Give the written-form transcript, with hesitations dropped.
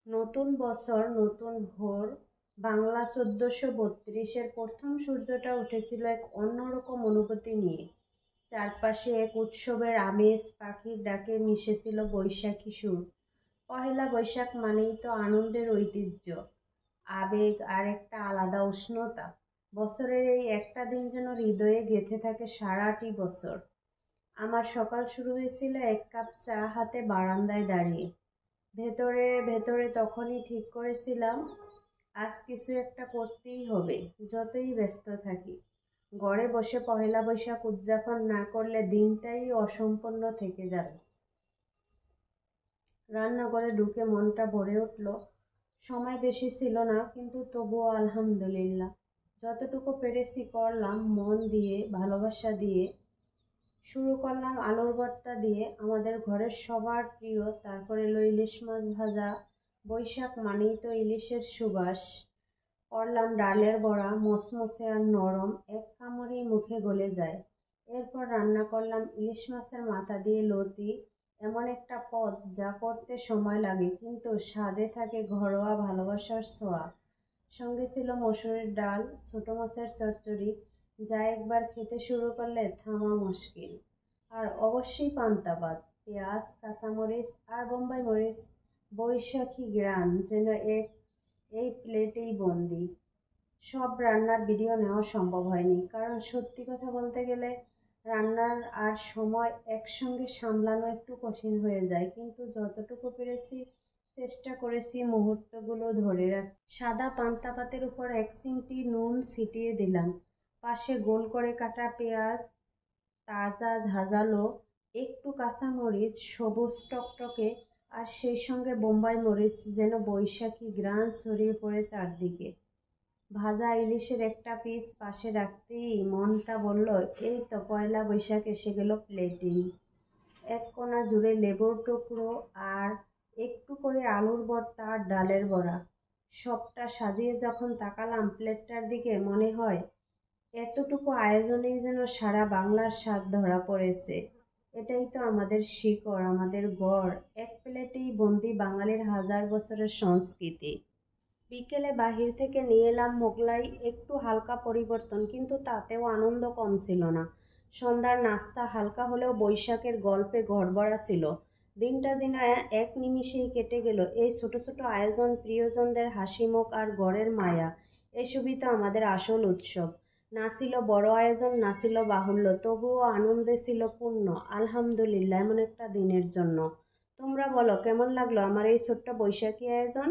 নতুন বছর, নতুন ভোর। বাংলা ১৪৩২-এর প্রথম সূর্যটা উঠেছিল এক অন্যরকম অনুভূতি নিয়ে। চারপাশে এক উৎসবের আমেজ, পাখির ডাকে মিশেছিল বৈশাখী সুর। পহেলা বৈশাখ মানেই তো আনন্দের ঐতিহ্য, আবেগ আর একটা আলাদা উষ্ণতা। বছরের এই একটা দিন যেন হৃদয়ে গেঁথে থাকে সারাটি বছর। আমার সকাল শুরু হয়েছিল এক কাপ চা হাতে বারান্দায় দাঁড়িয়ে। ভেতরে ভেতরে তখনই ঠিক করেছিলাম, আজ কিছু একটা করতেই হবে, যতই ব্যস্ত থাকি। ঘরে বসে পহেলা বৈশাখ উদযাপন না করলে দিনটাই অসম্পূর্ণ থেকে যাবে। রান্নাঘরে ঢুকে মনটা ভরে উঠল। সময় বেশি ছিল না, কিন্তু তবুও আলহামদুলিল্লাহ। যতটুকু পেরেছি করলাম মন দিয়ে, ভালোবাসা দিয়ে। শুরু করলাম আলুর ভর্তা দিয়ে, আমাদের ঘরের সবার প্রিয়। তারপরে এলো ইলিশ মাছ ভাজা। বৈশাখ মানেই তো ইলিশের সুবাস। করলাম ডালের বড়া, মচমচে আর নরম, এক কামড়েই মুখে গলে যায়। এরপর রান্না করলাম ইলিশ মাছের মাথা দিয়ে লতি, এমন একটা পদ যা করতে সময় লাগে কিন্তু স্বাদে থাকে ঘরোয়া ভালোবাসার ছোঁয়া। সঙ্গে ছিল মসুরের ডাল, ছোট মাছের চচ্চড়ি, যা একবার খেতে শুরু করলে থামা মুশকিল। আর অবশ্যই পান্তা ভাত, পেঁয়াজ, কাঁচামরিচ আর বোম্বাই মরিচ। বৈশাখী ঘ্রাণ যেন এই প্লেটেই বন্দি। সব রান্নার ভিডিও নেওয়া সম্ভব হয়নি, কারণ সত্যি কথা বলতে গেলে রান্নার আর সময় একসঙ্গে সামলানো একটু কঠিন হয়ে যায়, কিন্তু যতটুকু পেরেছি চেষ্টা করেছি মুহূর্তগুলো ধরে রাখতে। সাদা পান্তা ভাতের উপর এক চিমটি নুন ছিটিয়ে দিলাম, পাশে গোল করে কাটা পেঁয়াজ, তাজা ঝাঁঝালো একটু কাঁচামরিচ, সবুজ টকটকে, আর সেই সঙ্গে বোম্বাই মরিচ, যেন বৈশাখী ঘ্রাণ ছড়িয়ে পড়ে চারদিকে। ভাজা ইলিশের একটা পিস পাশে রাখতেই মনটা বলল, এই তো পয়লা বৈশাখ এসে গেল প্লেটেই। এক কোণা জুড়ে লেবুর টুকরো আর একটু করে আলুর ভর্তা আর ডালের বড়া। সবটা সাজিয়ে যখন তাকালাম প্লেটটার দিকে, মনে হয় এতটুকু আয়োজনেই যেন সারা বাংলার স্বাদ ধরা পড়েছে। এটাই তো আমাদের শিকড়, আমাদের গড়, এক প্লেটেই বন্দি বাঙালির হাজার বছরের সংস্কৃতি। বিকেলে বাহির থেকে নিয়ে এলাম মোগলাই, একটু হালকা পরিবর্তন, কিন্তু তাতেও আনন্দ কম ছিল না। সন্ধ্যার নাস্তা হালকা হলেও বৈশাখের গল্পে ঘরভরা ছিল। দিনটা যেন এক নিমিষেই কেটে গেল। এই ছোট ছোট আয়োজন, প্রিয়জনদের হাসিমুখ আর ঘরের মায়া, এসবই তো আমাদের আসল উৎসব। না ছিল বড় আয়োজন, না ছিল বাহুল্য, তবুও আনন্দে ছিল পূর্ণ। আলহামদুলিল্লাহ এমন একটা দিনের জন্য। তোমরা বলো, কেমন লাগলো আমার এই ছোট্ট বৈশাখী আয়োজন?